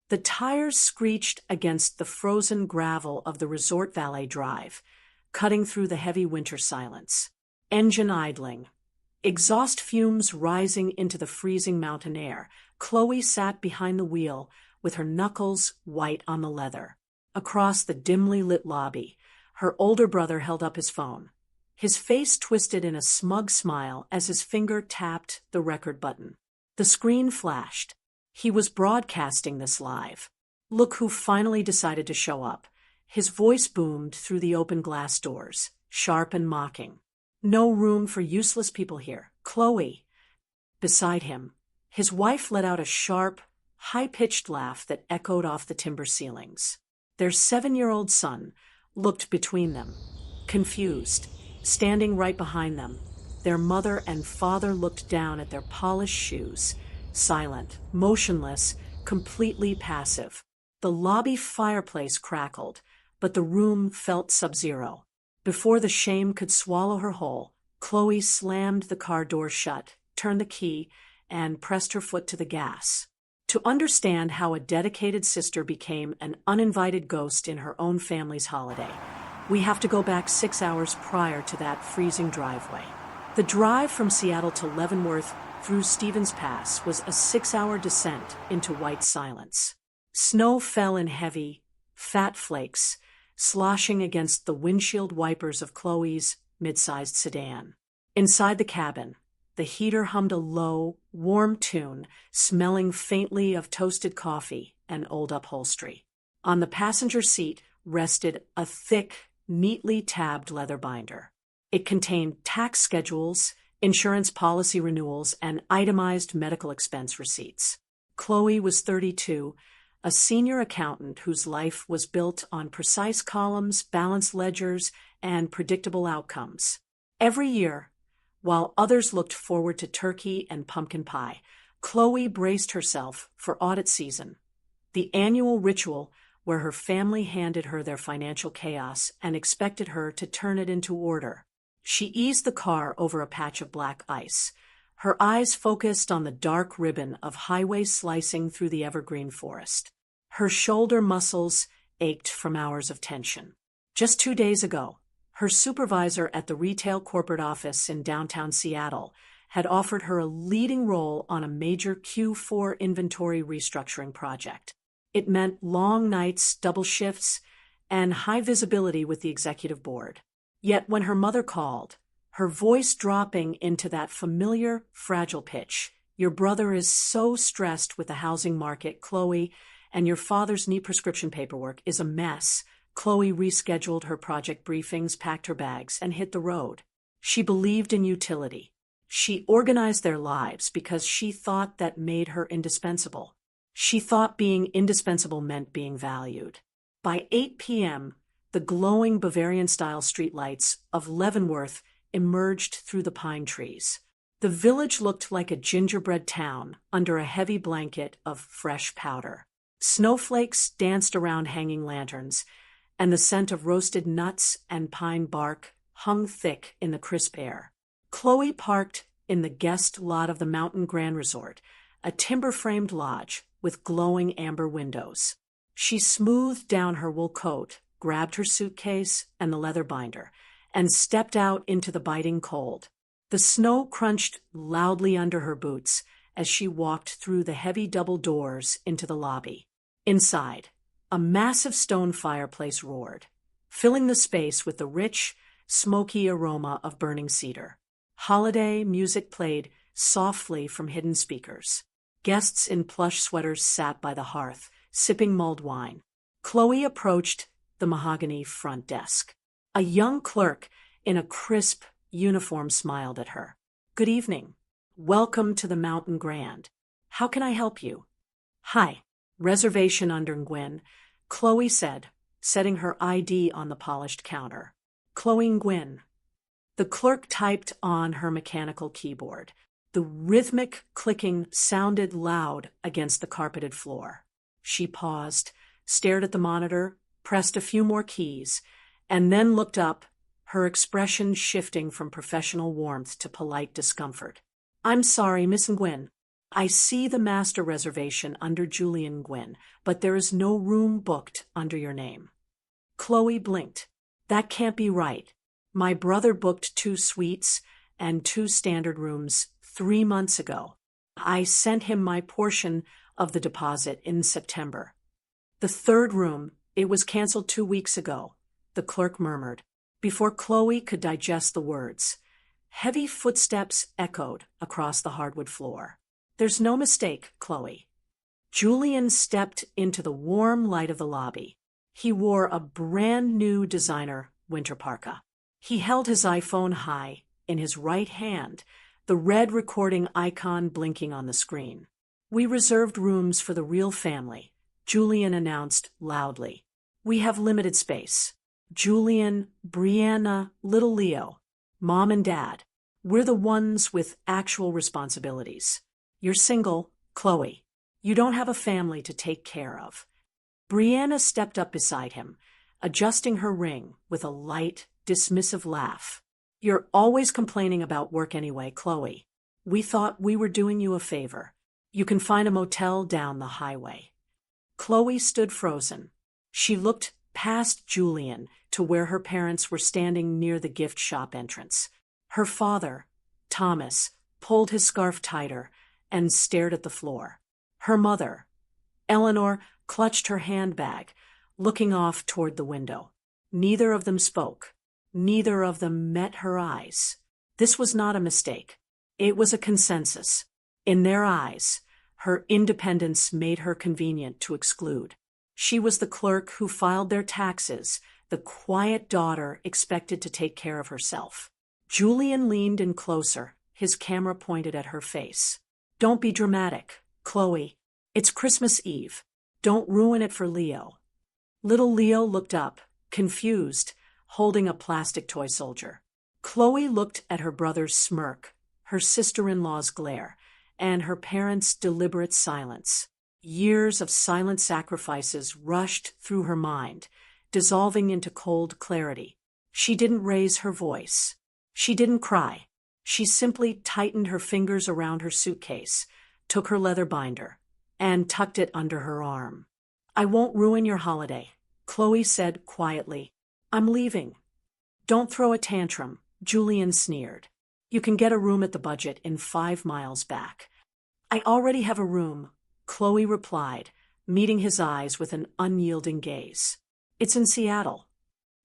The tires screeched against the frozen gravel of the resort valet drive, cutting through the heavy winter silence. Engine idling. Exhaust fumes rising into the freezing mountain air. Chloe sat behind the wheel with her knuckles white on the leather. Across the dimly lit lobby, her older brother held up his phone. His face twisted in a smug smile as his finger tapped the record button. The screen flashed. He was broadcasting this live. Look who finally decided to show up. His voice boomed through the open glass doors, sharp and mocking. No room for useless people here. Chloe. Beside him, his wife let out a sharp, high-pitched laugh that echoed off the timber ceilings. Their 7-year-old son looked between them, confused. Standing right behind them, their mother and father looked down at their polished shoes, silent, motionless, completely passive. The lobby fireplace crackled, but the room felt sub-zero. Before the shame could swallow her whole, Chloe slammed the car door shut, turned the key, and pressed her foot to the gas. To understand how a dedicated sister became an uninvited ghost in her own family's holiday, we have to go back 6 hours prior to that freezing driveway. The drive from Seattle to Leavenworth through Stevens Pass was a 6-hour descent into white silence. Snow fell in heavy, fat flakes, sloshing against the windshield wipers of Chloe's mid-sized sedan. Inside the cabin, the heater hummed a low, warm tune, smelling faintly of toasted coffee and old upholstery. On the passenger seat rested a thick, neatly tabbed leather binder. It contained tax schedules, insurance policy renewals, and itemized medical expense receipts. Chloe was 32, a senior accountant whose life was built on precise columns, balanced ledgers, and predictable outcomes. Every year, while others looked forward to turkey and pumpkin pie, Chloe braced herself for audit season, the annual ritual where her family handed her their financial chaos and expected her to turn it into order. She eased the car over a patch of black ice, her eyes focused on the dark ribbon of highway slicing through the evergreen forest. Her shoulder muscles ached from hours of tension. Just 2 days ago, her supervisor at the retail corporate office in downtown Seattle had offered her a leading role on a major Q4 inventory restructuring project. It meant long nights, double shifts, and high visibility with the executive board. Yet when her mother called, her voice dropping into that familiar, fragile pitch, "Your brother is so stressed with the housing market, Chloe, and your father's knee prescription paperwork is a mess." Chloe rescheduled her project briefings, packed her bags, and hit the road. She believed in utility. She organized their lives because she thought that made her indispensable. She thought being indispensable meant being valued. By 8 p.m., the glowing Bavarian-style streetlights of Leavenworth emerged through the pine trees. The village looked like a gingerbread town under a heavy blanket of fresh powder. Snowflakes danced around hanging lanterns, and the scent of roasted nuts and pine bark hung thick in the crisp air. Chloe parked in the guest lot of the Mountain Grand Resort, a timber-framed lodge with glowing amber windows. She smoothed down her wool coat, grabbed her suitcase and the leather binder, and stepped out into the biting cold. The snow crunched loudly under her boots as she walked through the heavy double doors into the lobby. Inside, a massive stone fireplace roared, filling the space with the rich, smoky aroma of burning cedar. Holiday music played softly from hidden speakers. Guests in plush sweaters sat by the hearth, sipping mulled wine. Chloe approached the mahogany front desk. A young clerk in a crisp uniform smiled at her. "Good evening. Welcome to the Mountain Grand. How can I help you?" "Hi. Reservation under Nguyen," Chloe said, setting her ID on the polished counter. "Chloe Nguyen." The clerk typed on her mechanical keyboard. The rhythmic clicking sounded loud against the carpeted floor. She paused, stared at the monitor, pressed a few more keys, and then looked up, her expression shifting from professional warmth to polite discomfort. "I'm sorry, Miss Nguyen. I see the master reservation under Julian Gwynn, but there is no room booked under your name. Chloe blinked. That can't be right. My brother booked 2 suites and 2 standard rooms 3 months ago. I sent him my portion of the deposit in September. The 3rd room, it was canceled 2 weeks ago, the clerk murmured, before Chloe could digest the words. Heavy footsteps echoed across the hardwood floor. There's no mistake, Chloe. Julian stepped into the warm light of the lobby. He wore a brand new designer winter parka. He held his iPhone high in his right hand, the red recording icon blinking on the screen. We reserved rooms for the real family, Julian announced loudly. We have limited space. Julian, Brianna, little Leo, Mom and Dad. We're the ones with actual responsibilities. You're single, Chloe. You don't have a family to take care of. Brianna stepped up beside him, adjusting her ring with a light, dismissive laugh. You're always complaining about work anyway, Chloe. We thought we were doing you a favor. You can find a motel down the highway. Chloe stood frozen. She looked past Julian to where her parents were standing near the gift shop entrance. Her father, Thomas, pulled his scarf tighter and stared at the floor. Her mother, Eleanor, clutched her handbag, looking off toward the window. Neither of them spoke. Neither of them met her eyes. This was not a mistake. It was a consensus. In their eyes, her independence made her convenient to exclude. She was the clerk who filed their taxes, the quiet daughter expected to take care of herself. Julian leaned in closer, his camera pointed at her face. Don't be dramatic, Chloe. It's Christmas Eve. Don't ruin it for Leo. Little Leo looked up, confused, holding a plastic toy soldier. Chloe looked at her brother's smirk, her sister-in-law's glare, and her parents' deliberate silence. Years of silent sacrifices rushed through her mind, dissolving into cold clarity. She didn't raise her voice. She didn't cry. She simply tightened her fingers around her suitcase, took her leather binder, and tucked it under her arm. I won't ruin your holiday, Chloe said quietly. I'm leaving. Don't throw a tantrum, Julian sneered. You can get a room at the budget in 5 miles back. I already have a room, Chloe replied, meeting his eyes with an unyielding gaze. It's in Seattle.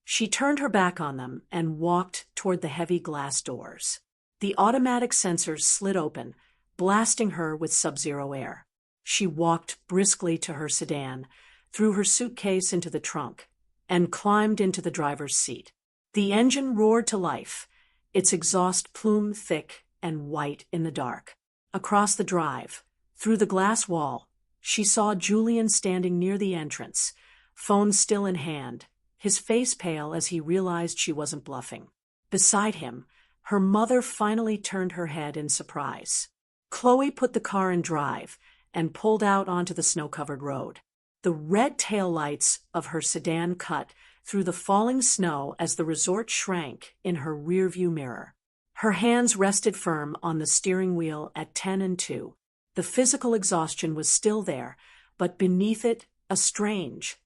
She turned her back on them and walked toward the heavy glass doors. The automatic sensors slid open, blasting her with sub-zero air. She walked briskly to her sedan, threw her suitcase into the trunk, and climbed into the driver's seat. The engine roared to life, its exhaust plume thick and white in the dark. Across the drive, through the glass wall, she saw Julian standing near the entrance, phone still in hand, his face pale as he realized she wasn't bluffing. Beside him, her mother finally turned her head in surprise. Chloe put the car in drive and pulled out onto the snow-covered road. The red taillights of her sedan cut through the falling snow as the resort shrank in her rearview mirror. Her hands rested firm on the steering wheel at 10 and 2. The physical exhaustion was still there, but beneath it, a strange,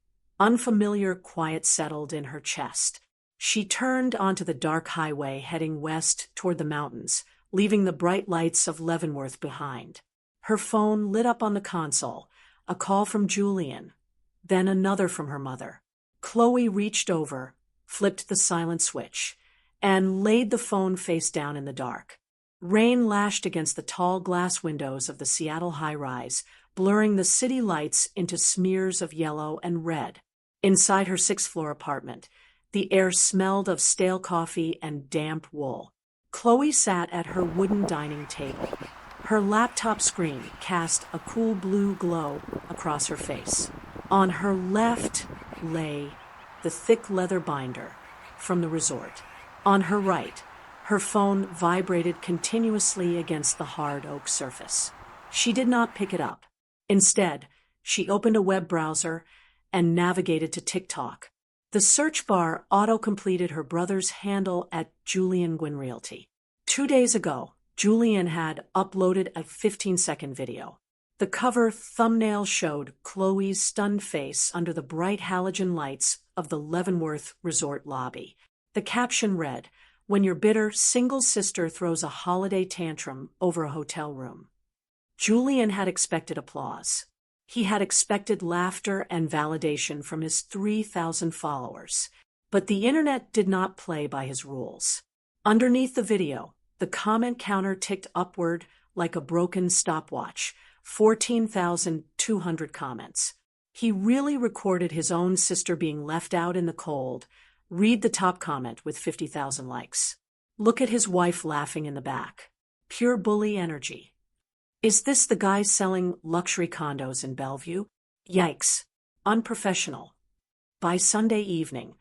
unfamiliar quiet settled in her chest. She turned onto the dark highway heading west toward the mountains, leaving the bright lights of Leavenworth behind. Her phone lit up on the console, a call from Julian, then another from her mother. Chloe reached over, flipped the silent switch, and laid the phone face down in the dark. Rain lashed against the tall glass windows of the Seattle high-rise, blurring the city lights into smears of yellow and red. Inside her 6th-floor apartment, the air smelled of stale coffee and damp wool. Chloe sat at her wooden dining table. Her laptop screen cast a cool blue glow across her face. On her left lay the thick leather binder from the resort. On her right, her phone vibrated continuously against the hard oak surface. She did not pick it up. Instead, she opened a web browser and navigated to TikTok. The search bar auto-completed her brother's handle at Julian Gwynn Realty. 2 days ago, Julian had uploaded a 15-second video. The cover thumbnail showed Chloe's stunned face under the bright halogen lights of the Leavenworth Resort lobby. The caption read, "When your bitter single sister throws a holiday tantrum over a hotel room." Julian had expected applause. He had expected laughter and validation from his 3,000 followers. But the internet did not play by his rules. Underneath the video, the comment counter ticked upward like a broken stopwatch, 14,200 comments. He really recorded his own sister being left out in the cold. Read the top comment with 50,000 likes. Look at his wife laughing in the back. Pure bully energy. Is this the guy selling luxury condos in Bellevue? Yikes. Unprofessional. By Sunday evening,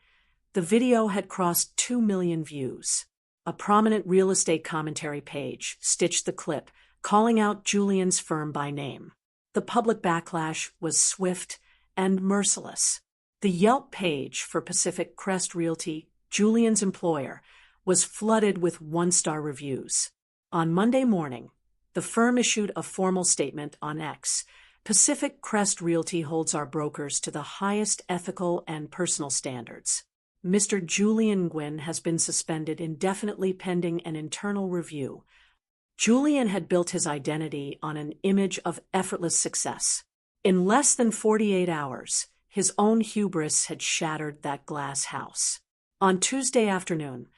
the video had crossed 2 million views. A prominent real estate commentary page stitched the clip, calling out Julian's firm by name. The public backlash was swift and merciless. The Yelp page for Pacific Crest Realty, Julian's employer, was flooded with one-star reviews. On Monday morning, the firm issued a formal statement on X. "Pacific Crest Realty holds our brokers to the highest ethical and personal standards. Mr. Julian Gwynn has been suspended indefinitely pending an internal review." Julian had built his identity on an image of effortless success. In less than 48 hours, his own hubris had shattered that glass house. On Tuesday afternoon,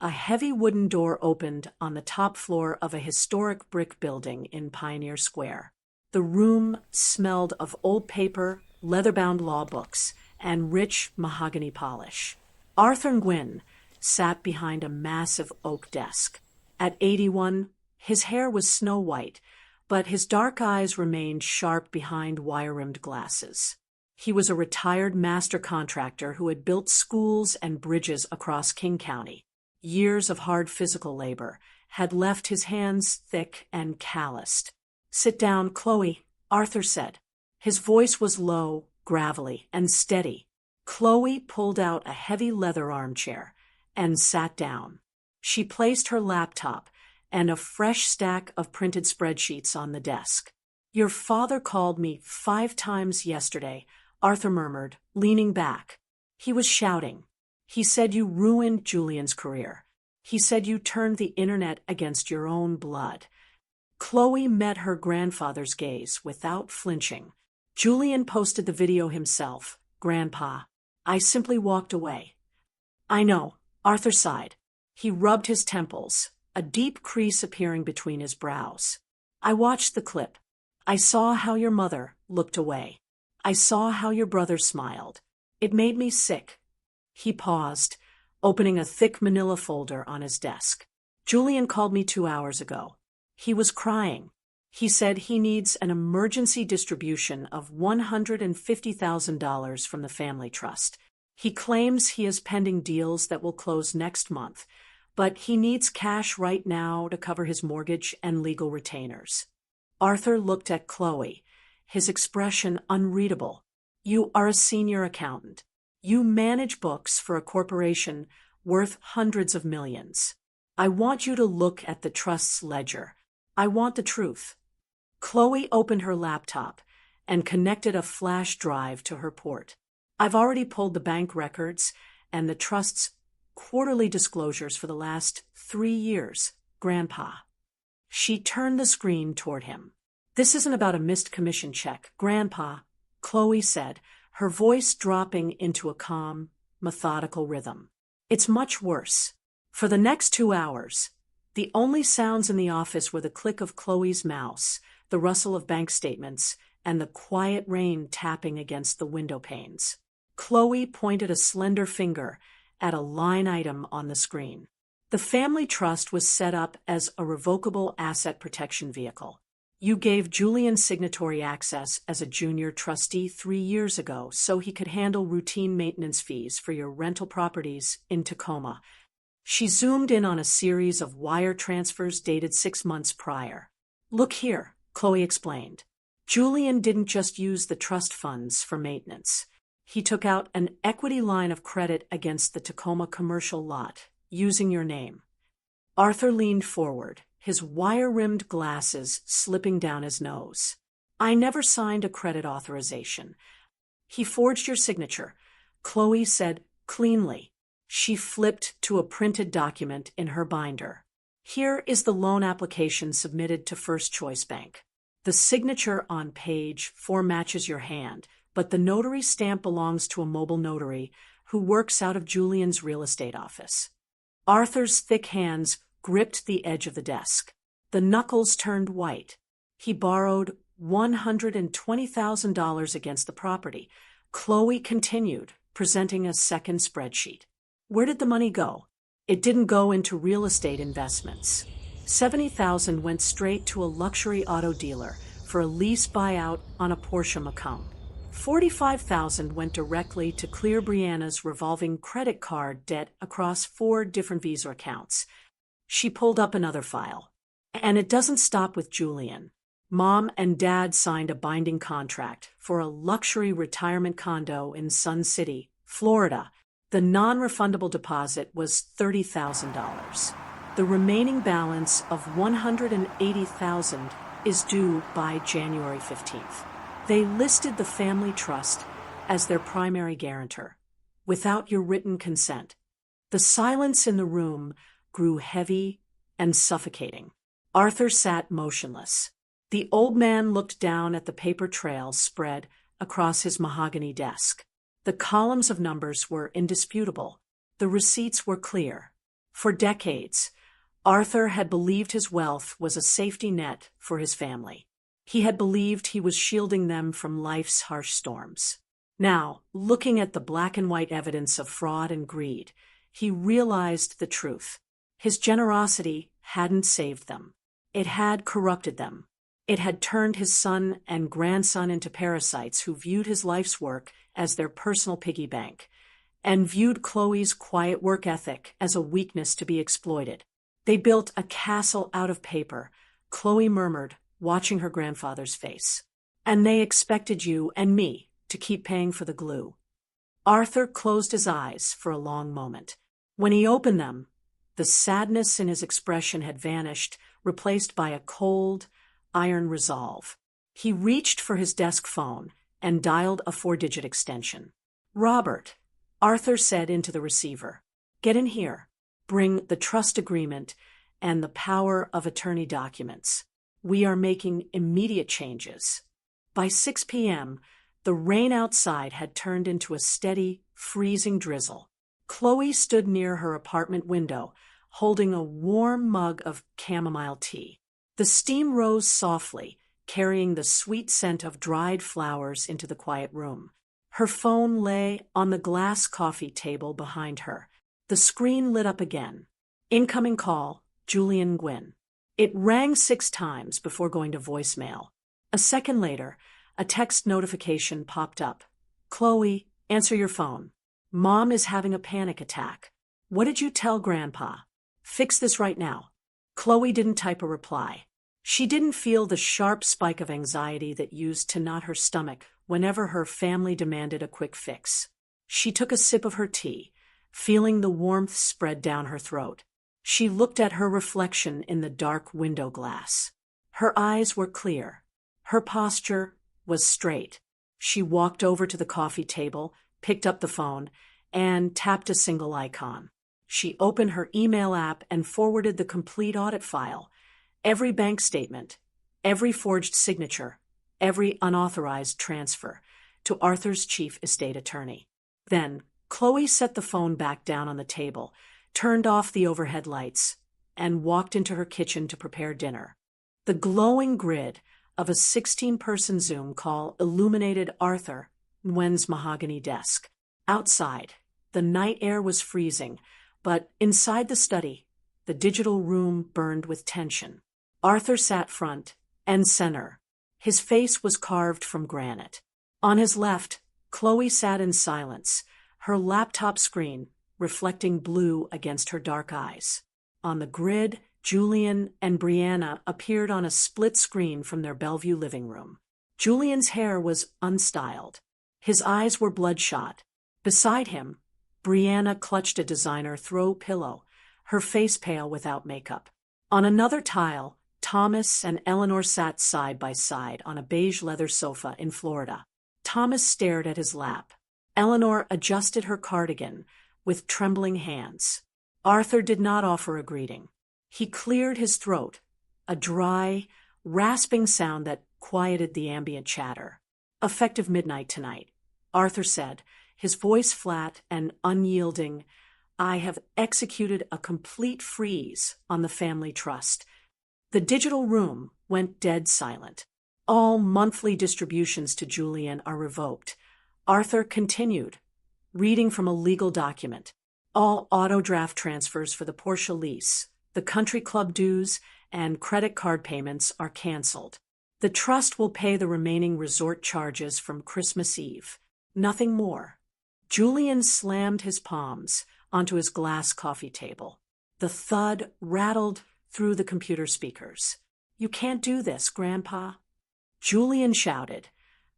a heavy wooden door opened on the top floor of a historic brick building in Pioneer Square. The room smelled of old paper, leather-bound law books, and rich mahogany polish. Arthur Gwynn sat behind a massive oak desk. At 81, his hair was snow-white, but his dark eyes remained sharp behind wire-rimmed glasses. He was a retired master contractor who had built schools and bridges across King County. Years of hard physical labor had left his hands thick and calloused. "Sit down, Chloe," Arthur said. His voice was low, gravelly, and steady. Chloe pulled out a heavy leather armchair and sat down. She placed her laptop and a fresh stack of printed spreadsheets on the desk. "Your father called me 5 times yesterday," Arthur murmured, leaning back. He was shouting. "He said you ruined Julian's career. He said you turned the internet against your own blood." Chloe met her grandfather's gaze without flinching. "Julian posted the video himself, Grandpa. I simply walked away." "I know," Arthur sighed. He rubbed his temples, a deep crease appearing between his brows. "I watched the clip. I saw how your mother looked away. I saw how your brother smiled. It made me sick." He paused, opening a thick manila folder on his desk. "Julian called me 2 hours ago. He was crying. He said he needs an emergency distribution of $150,000 from the family trust. He claims he is pending deals that will close next month, but he needs cash right now to cover his mortgage and legal retainers." Arthur looked at Chloe, his expression unreadable. "You are a senior accountant. You manage books for a corporation worth hundreds of millions. I want you to look at the trust's ledger. I want the truth." Chloe opened her laptop and connected a flash drive to her port. "I've already pulled the bank records and the trust's quarterly disclosures for the last 3 years, Grandpa." She turned the screen toward him. "This isn't about a missed commission check, Grandpa," Chloe said, her voice dropping into a calm, methodical rhythm. "It's much worse. For the next 2 hours, the only sounds in the office were the click of Chloe's mouse, the rustle of bank statements, and the quiet rain tapping against the window panes." Chloe pointed a slender finger at a line item on the screen. The family trust was set up as a revocable asset protection vehicle. "You gave Julian signatory access as a junior trustee 3 years ago so he could handle routine maintenance fees for your rental properties in Tacoma." She zoomed in on a series of wire transfers dated 6 months prior. "Look here," Chloe explained. "Julian didn't just use the trust funds for maintenance. He took out an equity line of credit against the Tacoma commercial lot, using your name." Arthur leaned forward, his wire-rimmed glasses slipping down his nose. "I never signed a credit authorization." "He forged your signature," Chloe said cleanly. She flipped to a printed document in her binder. "Here is the loan application submitted to First Choice Bank. The signature on page 4 matches your hand, but the notary stamp belongs to a mobile notary who works out of Julian's real estate office." Arthur's thick hands gripped the edge of the desk. The knuckles turned white. "He borrowed $120,000 against the property," Chloe continued, presenting a second spreadsheet. "Where did the money go?" "It didn't go into real estate investments. $70,000 went straight to a luxury auto dealer for a lease buyout on a Porsche Macan. $45,000 went directly to clear Brianna's revolving credit card debt across 4 different Visa accounts." She pulled up another file. "And it doesn't stop with Julian. Mom and Dad signed a binding contract for a luxury retirement condo in Sun City, Florida. The non-refundable deposit was $30,000. The remaining balance of $180,000 is due by January 15th. They listed the family trust as their primary guarantor, without your written consent." The silence in the room grew heavy and suffocating. Arthur sat motionless. The old man looked down at the paper trail spread across his mahogany desk. The columns of numbers were indisputable. The receipts were clear. For decades, Arthur had believed his wealth was a safety net for his family. He had believed he was shielding them from life's harsh storms. Now, looking at the black and white evidence of fraud and greed, he realized the truth. His generosity hadn't saved them. It had corrupted them. It had turned his son and grandson into parasites who viewed his life's work as their personal piggy bank, and viewed Chloe's quiet work ethic as a weakness to be exploited. "They built a castle out of paper," Chloe murmured, watching her grandfather's face. "And they expected you and me to keep paying for the glue." Arthur closed his eyes for a long moment. When he opened them, the sadness in his expression had vanished, replaced by a cold, iron resolve. He reached for his desk phone and dialed a 4-digit extension. "Robert," Arthur said into the receiver. "Get in here. Bring the trust agreement and the power of attorney documents. We are making immediate changes." By 6 p.m., the rain outside had turned into a steady, freezing drizzle. Chloe stood near her apartment window, holding a warm mug of chamomile tea. The steam rose softly, carrying the sweet scent of dried flowers into the quiet room. Her phone lay on the glass coffee table behind her. The screen lit up again. "Incoming call, Julian Gwynn." It rang 6 times before going to voicemail. A second later, a text notification popped up. "Chloe, answer your phone. Mom is having a panic attack. What did you tell Grandpa? Fix this right now." Chloe didn't type a reply. She didn't feel the sharp spike of anxiety that used to knot her stomach whenever her family demanded a quick fix. She took a sip of her tea, feeling the warmth spread down her throat. She looked at her reflection in the dark window glass. Her eyes were clear. Her posture was straight. She walked over to the coffee table, picked up the phone, and tapped a single icon. She opened her email app and forwarded the complete audit file. Every bank statement, every forged signature, every unauthorized transfer, to Arthur's chief estate attorney. Then, Chloe set the phone back down on the table, turned off the overhead lights, and walked into her kitchen to prepare dinner. The glowing grid of a 16-person Zoom call illuminated Arthur Nguyen's mahogany desk. Outside, the night air was freezing, but inside the study, the digital room burned with tension. Arthur sat front and center. His face was carved from granite. On his left, Chloe sat in silence, her laptop screen reflecting blue against her dark eyes. On the grid, Julian and Brianna appeared on a split screen from their Bellevue living room. Julian's hair was unstyled. His eyes were bloodshot. Beside him, Brianna clutched a designer throw pillow, her face pale without makeup. On another tile, Thomas and Eleanor sat side by side on a beige leather sofa in Florida. Thomas stared at his lap. Eleanor adjusted her cardigan with trembling hands. Arthur did not offer a greeting. He cleared his throat, a dry, rasping sound that quieted the ambient chatter. "Effective midnight tonight," Arthur said, his voice flat and unyielding. "I have executed a complete freeze on the family trust." The digital room went dead silent. "All monthly distributions to Julian are revoked," Arthur continued, reading from a legal document. "All auto draft transfers for the Porsche lease, the country club dues, and credit card payments are canceled. The trust will pay the remaining resort charges from Christmas Eve. Nothing more." Julian slammed his palms onto his glass coffee table. The thud rattled through the computer speakers. "You can't do this, Grandpa," Julian shouted,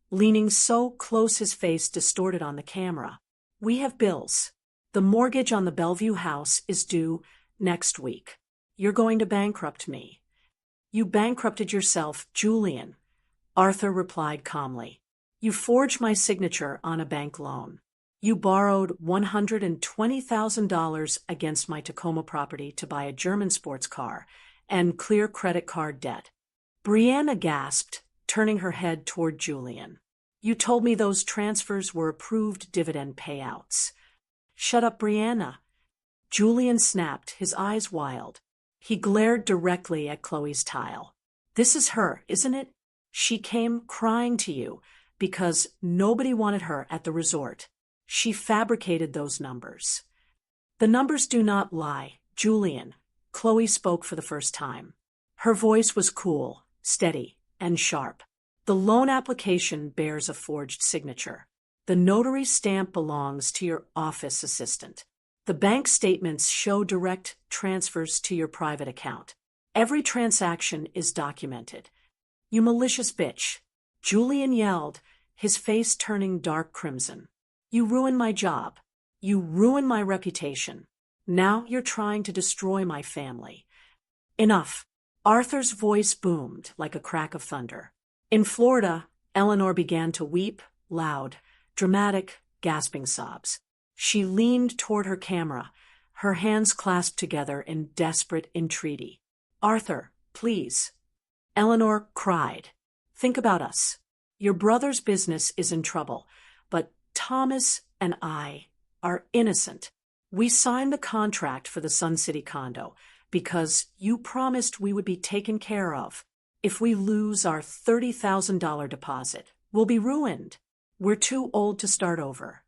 leaning so close his face distorted on the camera. "We have bills. The mortgage on the Bellevue house is due next week. You're going to bankrupt me." "You bankrupted yourself, Julian," Arthur replied calmly. "You forged my signature on a bank loan. You borrowed $120,000 against my Tacoma property to buy a German sports car and clear credit card debt." Brianna gasped, turning her head toward Julian. "You told me those transfers were approved dividend payouts." "Shut up, Brianna," Julian snapped, his eyes wild. He glared directly at Chloe's tile. "This is her, isn't it? She came crying to you because nobody wanted her at the resort. She fabricated those numbers." "The numbers do not lie, Julian," Chloe spoke for the first time. Her voice was cool, steady, and sharp. "The loan application bears a forged signature. The notary stamp belongs to your office assistant. The bank statements show direct transfers to your private account. Every transaction is documented." "You malicious bitch," Julian yelled, his face turning dark crimson. "You ruined my job. You ruined my reputation. Now you're trying to destroy my family." "Enough," Arthur's voice boomed like a crack of thunder. In Florida, Eleanor began to weep, loud, dramatic, gasping sobs. She leaned toward her camera, her hands clasped together in desperate entreaty. "Arthur, please." Eleanor cried. "Think about us. Your brother's business is in trouble, but Thomas and I are innocent. We signed the contract for the Sun City condo because you promised we would be taken care of. If we lose our $30,000 deposit, we'll be ruined. We're too old to start over."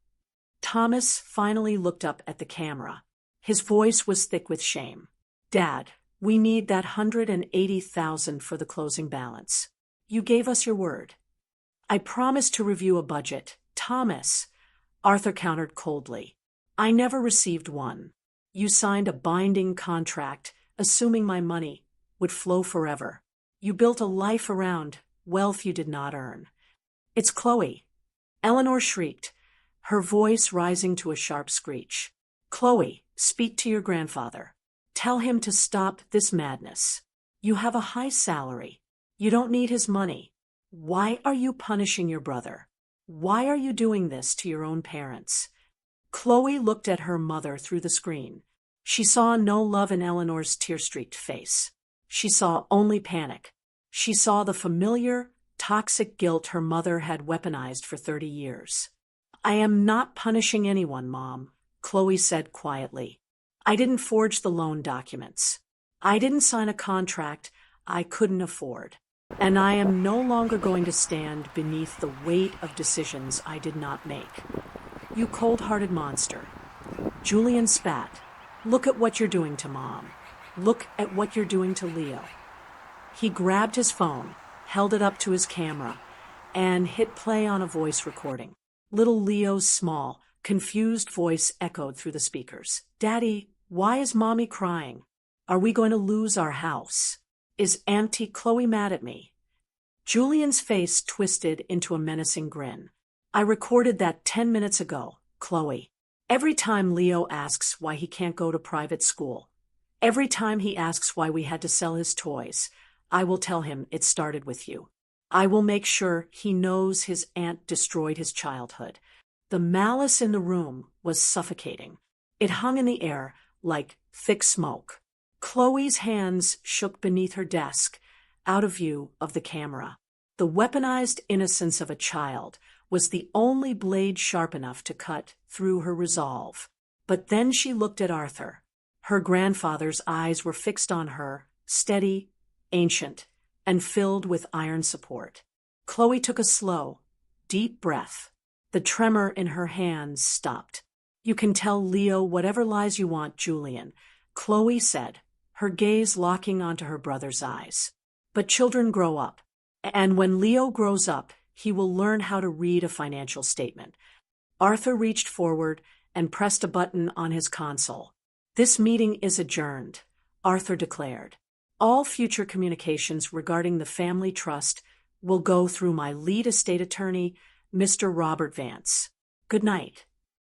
Thomas finally looked up at the camera. His voice was thick with shame. "Dad, we need that $180,000 for the closing balance. You gave us your word." "I promised to review a budget, Thomas," Arthur countered coldly. "I never received one. You signed a binding contract, assuming my money would flow forever. You built a life around wealth you did not earn." "It's Chloe," Eleanor shrieked, her voice rising to a sharp screech. "Chloe, speak to your grandfather. Tell him to stop this madness. You have a high salary. You don't need his money. Why are you punishing your brother? Why are you doing this to your own parents?" Chloe looked at her mother through the screen. She saw no love in Eleanor's tear-streaked face. She saw only panic. She saw the familiar, toxic guilt her mother had weaponized for 30 years. "I am not punishing anyone, Mom," Chloe said quietly. "I didn't forge the loan documents. I didn't sign a contract I couldn't afford. And I am no longer going to stand beneath the weight of decisions I did not make." "You cold-hearted monster." Julian spat. "Look at what you're doing to Mom. Look at what you're doing to Leo." He grabbed his phone, held it up to his camera, and hit play on a voice recording. Little Leo's small, confused voice echoed through the speakers. "Daddy, why is Mommy crying? Are we going to lose our house? Is Auntie Chloe mad at me?" Julian's face twisted into a menacing grin. "I recorded that 10 minutes ago, Chloe. Every time Leo asks why he can't go to private school, Every time he asks why we had to sell his toys, I will tell him it started with you. I will make sure he knows his aunt destroyed his childhood. The malice in the room was suffocating. It hung in the air like thick smoke. Chloe's hands shook beneath her desk, out of view of the camera. The weaponized innocence of a child was the only blade sharp enough to cut through her resolve. But then she looked at Arthur. Her grandfather's eyes were fixed on her, steady, ancient, and filled with iron support. Chloe took a slow, deep breath. The tremor in her hands stopped. You can tell Leo whatever lies you want, Julian, Chloe said, her gaze locking onto her brother's eyes. But children grow up. And when Leo grows up, he will learn how to read a financial statement. Arthur reached forward and pressed a button on his console. This meeting is adjourned, Arthur declared. All future communications regarding the family trust will go through my lead estate attorney, Mr. Robert Vance. Good night.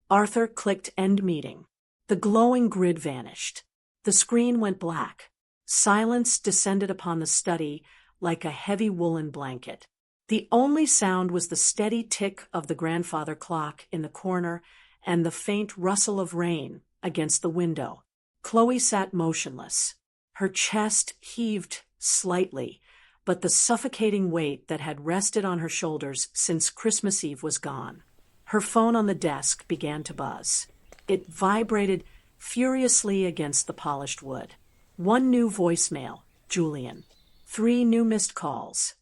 Arthur clicked end meeting. The glowing grid vanished. The screen went black. Silence descended upon the study like a heavy woolen blanket. The only sound was the steady tick of the grandfather clock in the corner and the faint rustle of rain against the window. Chloe sat motionless. Her chest heaved slightly, but the suffocating weight that had rested on her shoulders since Christmas Eve was gone. Her phone on the desk began to buzz. It vibrated furiously against the polished wood. One new voicemail, Julian. 3 new missed calls,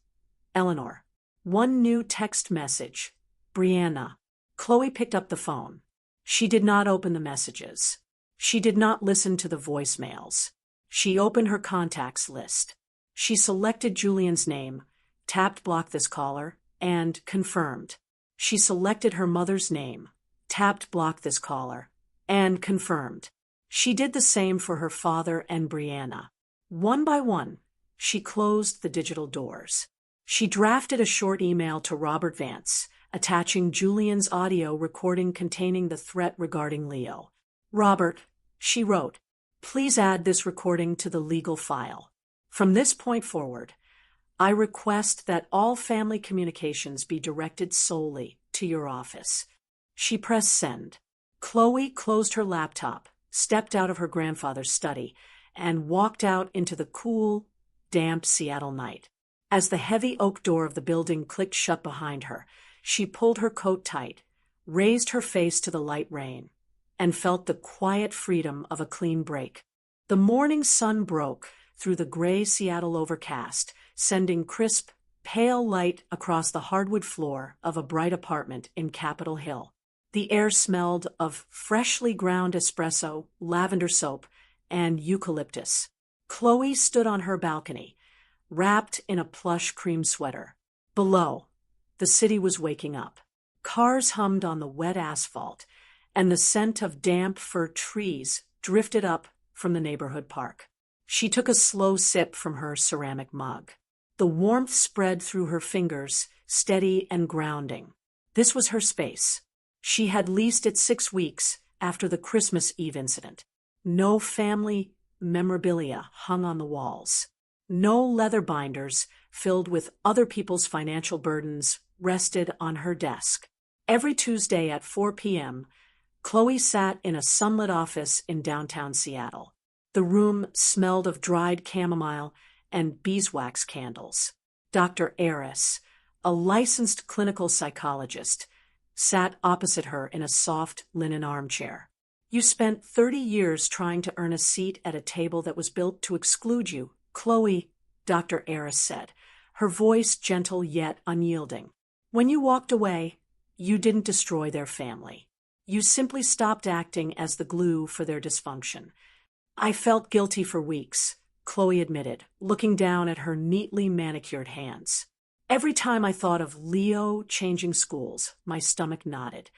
Eleanor. 1 new text message, Brianna. Chloe picked up the phone. She did not open the messages. She did not listen to the voicemails. She opened her contacts list. She selected Julian's name, tapped block this caller, and confirmed. She selected her mother's name, tapped block this caller, and confirmed. She did the same for her father and Brianna. One by one, she closed the digital doors. She drafted a short email to Robert Vance, attaching Julian's audio recording containing the threat regarding Leo. Robert, she wrote, please add this recording to the legal file. From this point forward, I request that all family communications be directed solely to your office. She pressed send. Chloe closed her laptop, stepped out of her grandfather's study, and walked out into the cool, damp Seattle night. As the heavy oak door of the building clicked shut behind her, she pulled her coat tight, raised her face to the light rain, and felt the quiet freedom of a clean break. The morning sun broke through the gray Seattle overcast, sending crisp, pale light across the hardwood floor of a bright apartment in Capitol Hill. The air smelled of freshly ground espresso, lavender soap, and eucalyptus. Chloe stood on her balcony, wrapped in a plush cream sweater. Below, the city was waking up. Cars hummed on the wet asphalt, and the scent of damp fir trees drifted up from the neighborhood park. She took a slow sip from her ceramic mug. The warmth spread through her fingers, steady and grounding. This was her space. She had leased it 6 weeks after the Christmas Eve incident. No family memorabilia hung on the walls. No leather binders filled with other people's financial burdens rested on her desk. Every Tuesday at 4 p.m., Chloe sat in a sunlit office in downtown Seattle. The room smelled of dried chamomile and beeswax candles. Dr. Eris, a licensed clinical psychologist, sat opposite her in a soft linen armchair. You spent 30 years trying to earn a seat at a table that was built to exclude you, Chloe, Dr. Eris said, her voice gentle yet unyielding. When you walked away, you didn't destroy their family. You simply stopped acting as the glue for their dysfunction. I felt guilty for weeks, Chloe admitted, looking down at her neatly manicured hands. Every time I thought of Leo changing schools, my stomach knotted.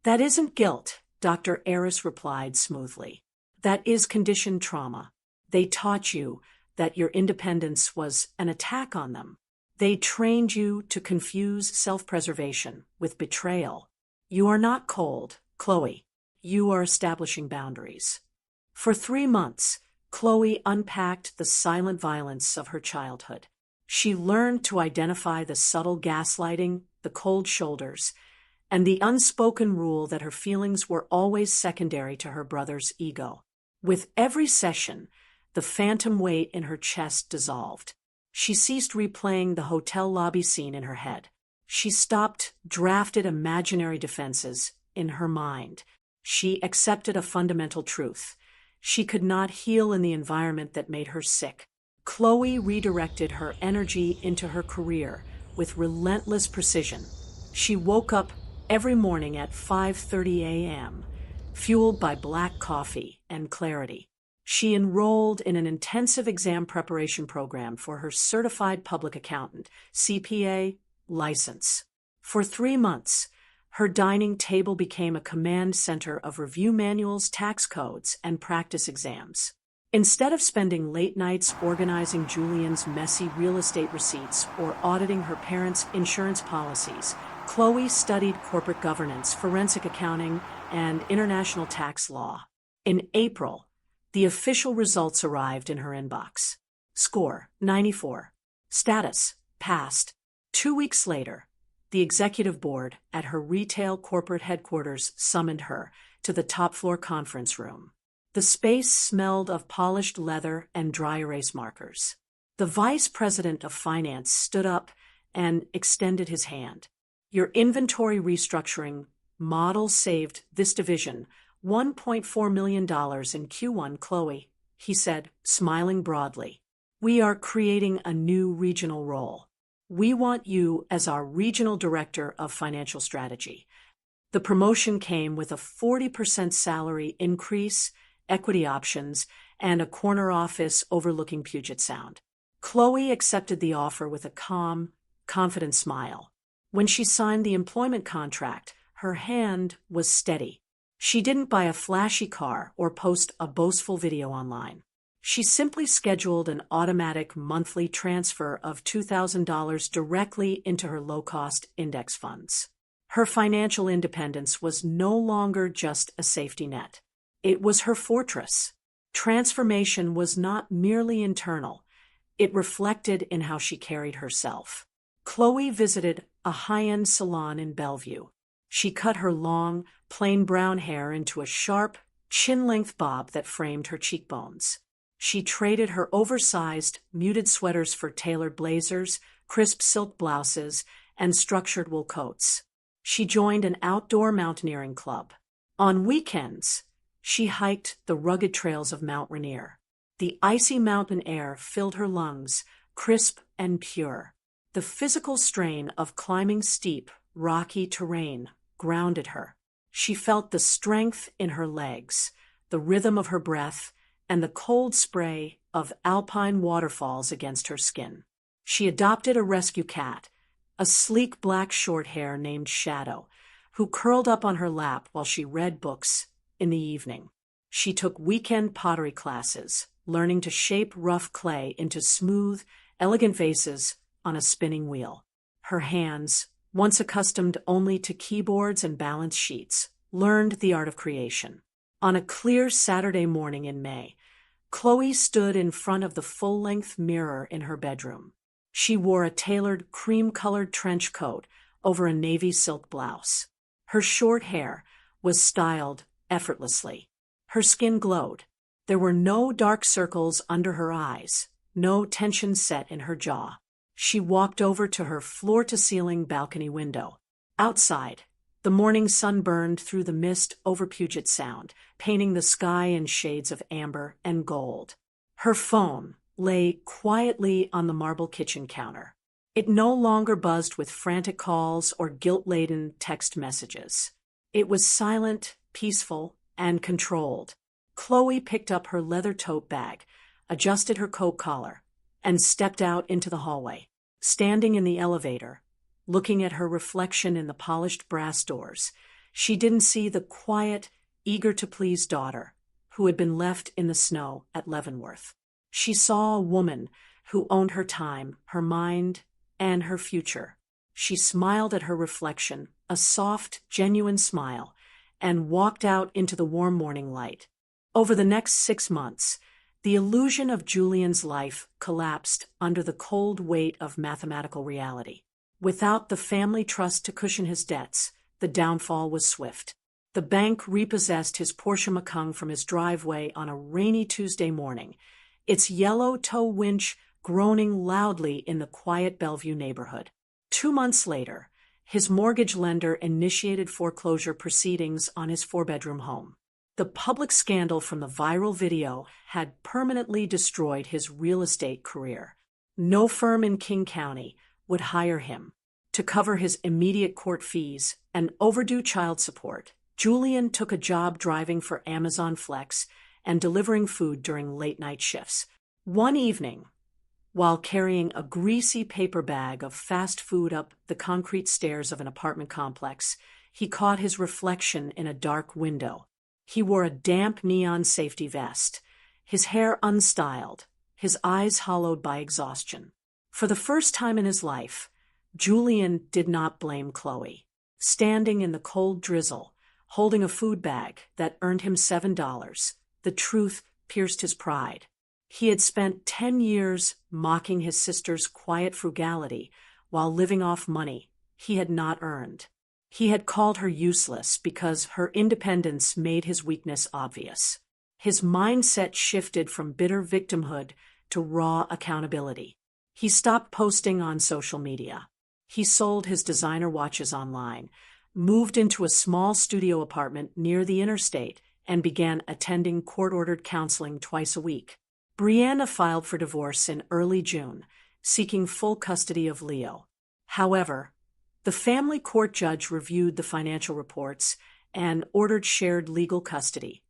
That isn't guilt, Dr. Eris replied smoothly. That is conditioned trauma. They taught you that your independence was an attack on them. They trained you to confuse self-preservation with betrayal. You are not cold, Chloe. You are establishing boundaries. For 3 months, Chloe unpacked the silent violence of her childhood. She learned to identify the subtle gaslighting, the cold shoulders, and the unspoken rule that her feelings were always secondary to her brother's ego. With every session, the phantom weight in her chest dissolved. She ceased replaying the hotel lobby scene in her head. She stopped drafted imaginary defenses in her mind. She accepted a fundamental truth. She could not heal in the environment that made her sick. Chloe redirected her energy into her career with relentless precision. She woke up every morning at 5:30 a.m., fueled by black coffee and clarity. She enrolled in an intensive exam preparation program for her Certified Public Accountant (CPA) license. For 3 months, her dining table became a command center of review manuals, tax codes, and practice exams. Instead of spending late nights organizing Julian's messy real estate receipts or auditing her parents' insurance policies, Chloe studied corporate governance, forensic accounting, and international tax law. In April, the official results arrived in her inbox. Score: 94. Status: passed. 2 weeks later, the executive board at her retail corporate headquarters summoned her to the top-floor conference room. The space smelled of polished leather and dry erase markers. The vice president of finance stood up and extended his hand. Your inventory restructuring model saved this division $1.4 million in Q1, Chloe, he said, smiling broadly. We are creating a new regional role. We want you as our regional director of financial strategy. The promotion came with a 40% salary increase, equity options, and a corner office overlooking Puget Sound. Chloe accepted the offer with a calm, confident smile. When she signed the employment contract, her hand was steady. She didn't buy a flashy car or post a boastful video online. She simply scheduled an automatic monthly transfer of $2,000 directly into her low-cost index funds. Her financial independence was no longer just a safety net. It was her fortress. Transformation was not merely internal. It reflected in how she carried herself. Chloe visited a high-end salon in Bellevue. She cut her long, plain brown hair into a sharp, chin-length bob that framed her cheekbones. She traded her oversized, muted sweaters for tailored blazers, crisp silk blouses, and structured wool coats. She joined an outdoor mountaineering club. On weekends, she hiked the rugged trails of Mount Rainier. The icy mountain air filled her lungs, crisp and pure. The physical strain of climbing steep, rocky terrain grounded her. She felt the strength in her legs, the rhythm of her breath, and the cold spray of alpine waterfalls against her skin. She adopted a rescue cat, a sleek black short-hair named Shadow, who curled up on her lap while she read books in the evening. She took weekend pottery classes, learning to shape rough clay into smooth, elegant vases on a spinning wheel. Her hands, once accustomed only to keyboards and balance sheets, learned the art of creation. On a clear Saturday morning in May, Chloe stood in front of the full-length mirror in her bedroom. She wore a tailored cream-colored trench coat over a navy silk blouse. Her short hair was styled effortlessly. Her skin glowed. There were no dark circles under her eyes, no tension set in her jaw. She walked over to her floor-to-ceiling balcony window. Outside, the morning sun burned through the mist over Puget Sound, painting the sky in shades of amber and gold. Her phone lay quietly on the marble kitchen counter. It no longer buzzed with frantic calls or guilt-laden text messages. It was silent, peaceful, and controlled. Chloe picked up her leather tote bag, adjusted her coat collar, and stepped out into the hallway. Standing in the elevator, looking at her reflection in the polished brass doors, she didn't see the quiet, eager-to-please daughter who had been left in the snow at Leavenworth. She saw a woman who owned her time, her mind, and her future. She smiled at her reflection, a soft, genuine smile, and walked out into the warm morning light. Over the next 6 months, The illusion of Julian's life collapsed under the cold weight of mathematical reality. Without the family trust to cushion his debts, the downfall was swift. The bank repossessed his Porsche Macan from his driveway on a rainy Tuesday morning, its yellow tow winch groaning loudly in the quiet Bellevue neighborhood. 2 months later, his mortgage lender initiated foreclosure proceedings on his four-bedroom home. The public scandal from the viral video had permanently destroyed his real estate career. No firm in King County would hire him. To cover his immediate court fees and overdue child support, Julian took a job driving for Amazon Flex and delivering food during late-night shifts. One evening, while carrying a greasy paper bag of fast food up the concrete stairs of an apartment complex, he caught his reflection in a dark window. He wore a damp neon safety vest, his hair unstyled, his eyes hollowed by exhaustion. For the first time in his life, Julian did not blame Chloe. Standing in the cold drizzle, holding a food bag that earned him $7, the truth pierced his pride. He had spent 10 years mocking his sister's quiet frugality while living off money he had not earned. He had called her useless because her independence made his weakness obvious. His mindset shifted from bitter victimhood to raw accountability. He stopped posting on social media. He sold his designer watches online, moved into a small studio apartment near the interstate, and began attending court-ordered counseling twice a week. Brianna filed for divorce in early June, seeking full custody of Leo. However, the family court judge reviewed the financial reports and ordered shared legal custody,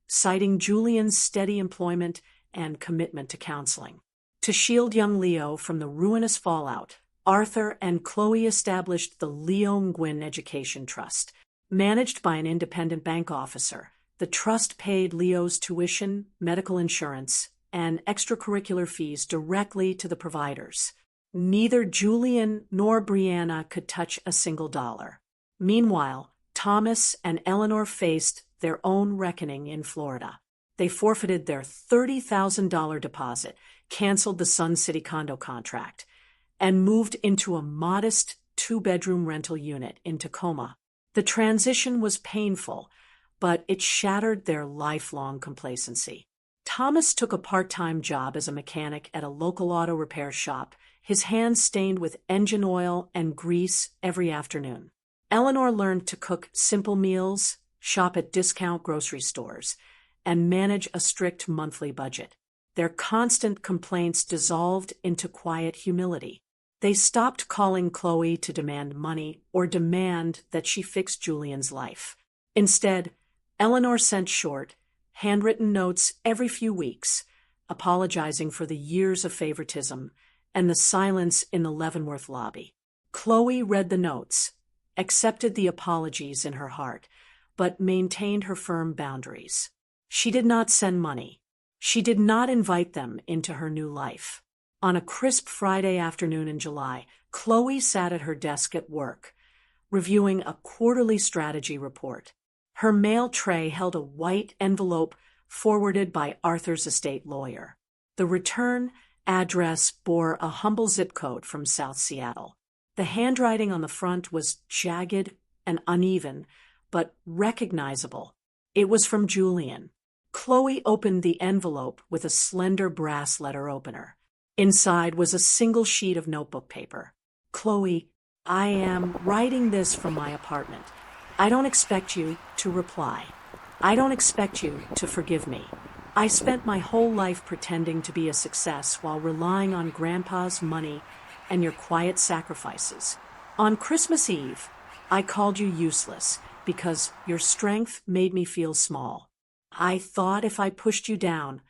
citing Julian's steady employment and commitment to counseling. To shield young Leo from the ruinous fallout, Arthur and Chloe established the Leo Nguyen Education Trust. Managed by an independent bank officer, the trust paid Leo's tuition, medical insurance, and extracurricular fees directly to the providers. Neither Julian nor Brianna could touch a single dollar. Meanwhile, Thomas and Eleanor faced their own reckoning in Florida. They forfeited their $30,000 deposit, canceled the Sun City condo contract, and moved into a modest 2-bedroom rental unit in Tacoma. The transition was painful, but it shattered their lifelong complacency. Thomas took a part-time job as a mechanic at a local auto repair shop, his hands stained with engine oil and grease every afternoon. Eleanor learned to cook simple meals, shop at discount grocery stores, and manage a strict monthly budget. Their constant complaints dissolved into quiet humility. They stopped calling Chloe to demand money or demand that she fix Julian's life. Instead, Eleanor sent short, handwritten notes every few weeks, apologizing for the years of favoritism and the silence in the Leavenworth lobby. Chloe read the notes, accepted the apologies in her heart, but maintained her firm boundaries. She did not send money. She did not invite them into her new life. On a crisp Friday afternoon in July, Chloe sat at her desk at work, reviewing a quarterly strategy report. Her mail tray held a white envelope forwarded by Arthur's estate lawyer. The return address bore a humble zip code from South Seattle. The handwriting on the front was jagged and uneven, but recognizable. It was from Julian. Chloe opened the envelope with a slender brass letter opener. Inside was a single sheet of notebook paper. Chloe, I am writing this from my apartment. I don't expect you to reply. I don't expect you to forgive me. I spent my whole life pretending to be a success while relying on Grandpa's money and your quiet sacrifices. On Christmas Eve, I called you useless because your strength made me feel small. I thought if I pushed you down,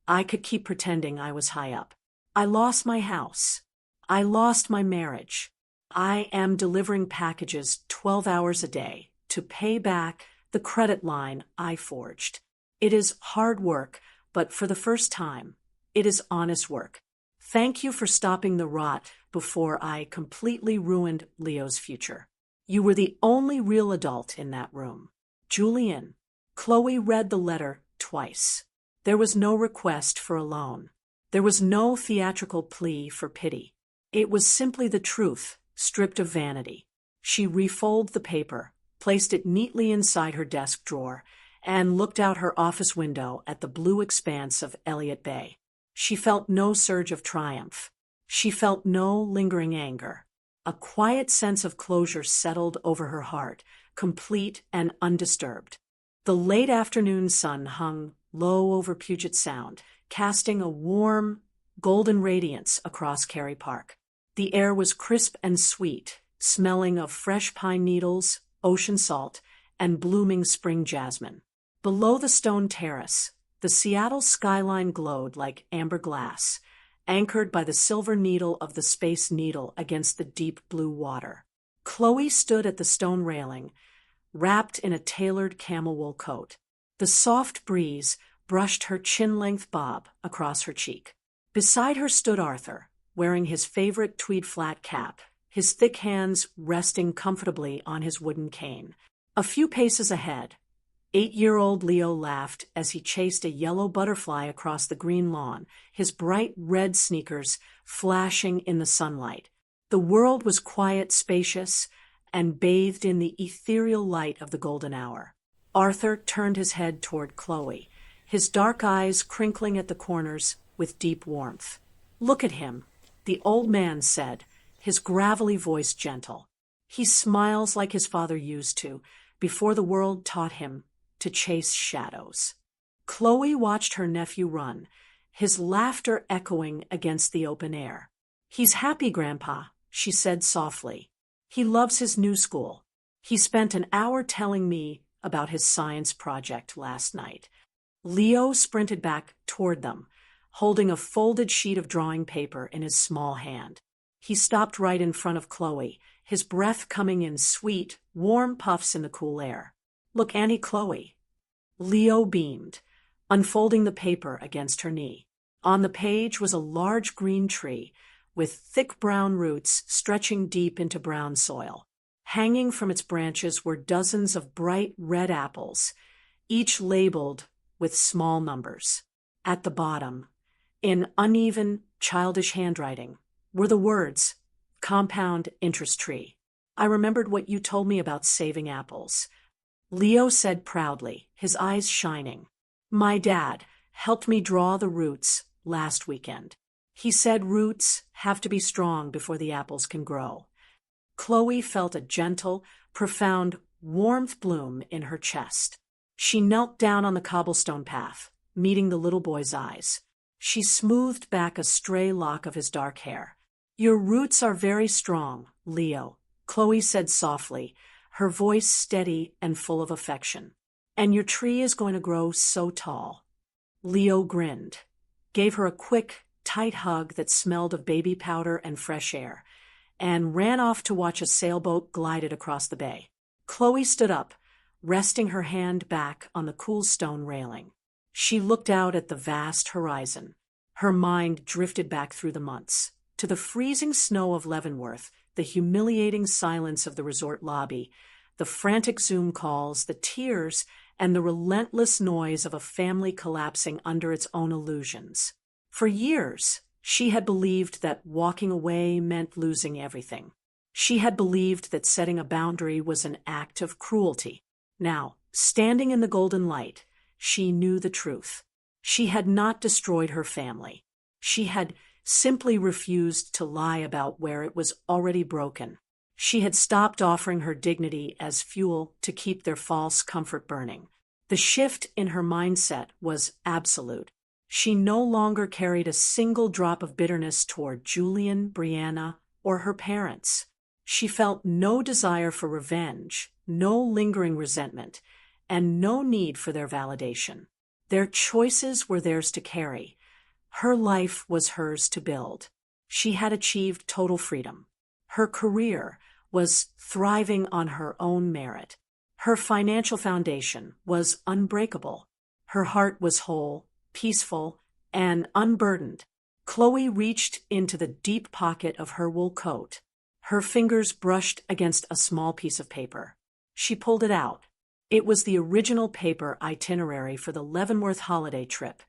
I could keep pretending I was high up. I lost my house. I lost my marriage. I am delivering packages 12 hours a day to pay back the credit line I forged. It is hard work, but for the first time, it is honest work. Thank you for stopping the rot before I completely ruined Leo's future. You were the only real adult in that room. Julian. Chloe read the letter twice. There was no request for a loan. There was no theatrical plea for pity. It was simply the truth, stripped of vanity. She refolded the paper, placed it neatly inside her desk drawer, and looked out her office window at the blue expanse of Elliott Bay. She felt no surge of triumph. She felt no lingering anger. A quiet sense of closure settled over her heart, complete and undisturbed. The late afternoon sun hung low over Puget Sound, casting a warm, golden radiance across Cary Park. The air was crisp and sweet, smelling of fresh pine needles, ocean salt, and blooming spring jasmine. Below the stone terrace, the Seattle skyline glowed like amber glass, anchored by the silver needle of the Space Needle against the deep blue water. Chloe stood at the stone railing, wrapped in a tailored camel wool coat. The soft breeze brushed her chin-length bob across her cheek. Beside her stood Arthur, wearing his favorite tweed flat cap, his thick hands resting comfortably on his wooden cane. A few paces ahead, 8-year-old Leo laughed as he chased a yellow butterfly across the green lawn, his bright red sneakers flashing in the sunlight. The world was quiet, spacious, and bathed in the ethereal light of the golden hour. Arthur turned his head toward Chloe, his dark eyes crinkling at the corners with deep warmth. "Look at him," the old man said, his gravelly voice gentle. "He smiles like his father used to, before the world taught him to chase shadows." Chloe watched her nephew run, his laughter echoing against the open air. "He's happy, Grandpa," she said softly. "He loves his new school. He spent an hour telling me about his science project last night." Leo sprinted back toward them, holding a folded sheet of drawing paper in his small hand. He stopped right in front of Chloe, his breath coming in sweet, warm puffs in the cool air. "Look, Auntie Chloe." Leo beamed, unfolding the paper against her knee. On the page was a large green tree, with thick brown roots stretching deep into brown soil. Hanging from its branches were dozens of bright red apples, each labeled with small numbers. At the bottom, in uneven, childish handwriting, were the words, "Compound interest tree." "I remembered what you told me about saving apples," Leo said proudly, his eyes shining. "My dad helped me draw the roots last weekend. He said roots have to be strong before the apples can grow." Chloe felt a gentle, profound warmth bloom in her chest. She knelt down on the cobblestone path, meeting the little boy's eyes. She smoothed back a stray lock of his dark hair. "Your roots are very strong, Leo," Chloe said softly, her voice steady and full of affection. "And your tree is going to grow so tall." Leo grinned, gave her a quick, tight hug that smelled of baby powder and fresh air, and ran off to watch a sailboat glided across the bay. Chloe stood up, resting her hand back on the cool stone railing. She looked out at the vast horizon. Her mind drifted back through the months, to the freezing snow of Leavenworth, the humiliating silence of the resort lobby, the frantic Zoom calls, the tears, and the relentless noise of a family collapsing under its own illusions. For years, she had believed that walking away meant losing everything. She had believed that setting a boundary was an act of cruelty. Now, standing in the golden light, she knew the truth. She had not destroyed her family. She had simply refused to lie about where it was already broken. She had stopped offering her dignity as fuel to keep their false comfort burning. The shift in her mindset was absolute. She no longer carried a single drop of bitterness toward Julian, Brianna, or her parents. She felt no desire for revenge, no lingering resentment, and no need for their validation. Their choices were theirs to carry. Her life was hers to build. She had achieved total freedom. Her career was thriving on her own merit. Her financial foundation was unbreakable. Her heart was whole, peaceful, and unburdened. Chloe reached into the deep pocket of her wool coat. Her fingers brushed against a small piece of paper. She pulled it out. It was the original paper itinerary for the Leavenworth holiday trip,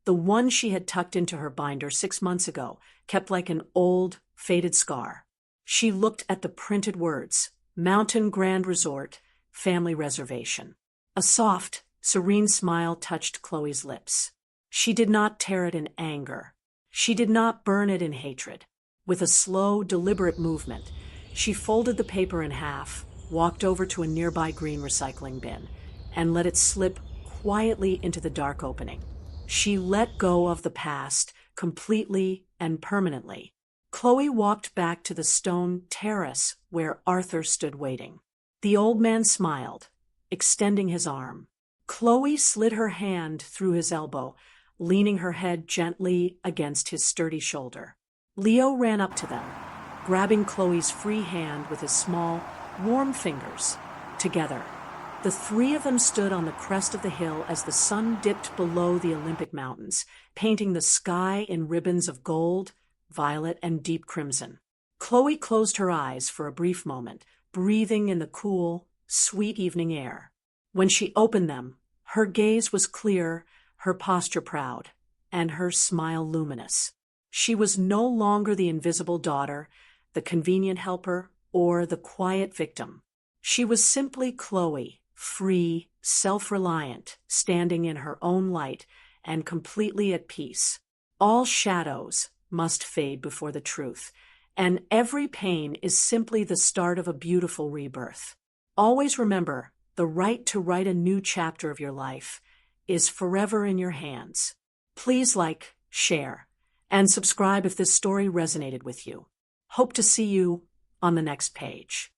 The one she had tucked into her binder 6 months ago kept like an old, faded scar. She looked at the printed words, Mountain Grand Resort, Family Reservation. A soft, serene smile touched Chloe's lips. She did not tear it in anger. She did not burn it in hatred. With a slow, deliberate movement, she folded the paper in half, walked over to a nearby green recycling bin, and let it slip quietly into the dark opening. She let go of the past, completely and permanently. Chloe walked back to the stone terrace where Arthur stood waiting. The old man smiled, extending his arm. Chloe slid her hand through his elbow, leaning her head gently against his sturdy shoulder. Leo ran up to them, grabbing Chloe's free hand with his small, warm fingers. Together, the three of them stood on the crest of the hill as the sun dipped below the Olympic Mountains, painting the sky in ribbons of gold, violet, and deep crimson. Chloe closed her eyes for a brief moment, breathing in the cool, sweet evening air. When she opened them, her gaze was clear, her posture proud, and her smile luminous. She was no longer the invisible daughter, the convenient helper, or the quiet victim. She was simply Chloe, free, self-reliant, standing in her own light, and completely at peace. All shadows must fade before the truth, and every pain is simply the start of a beautiful rebirth. Always remember, the right to write a new chapter of your life is forever in your hands. Please like, share, and subscribe if this story resonated with you. Hope to see you on the next page.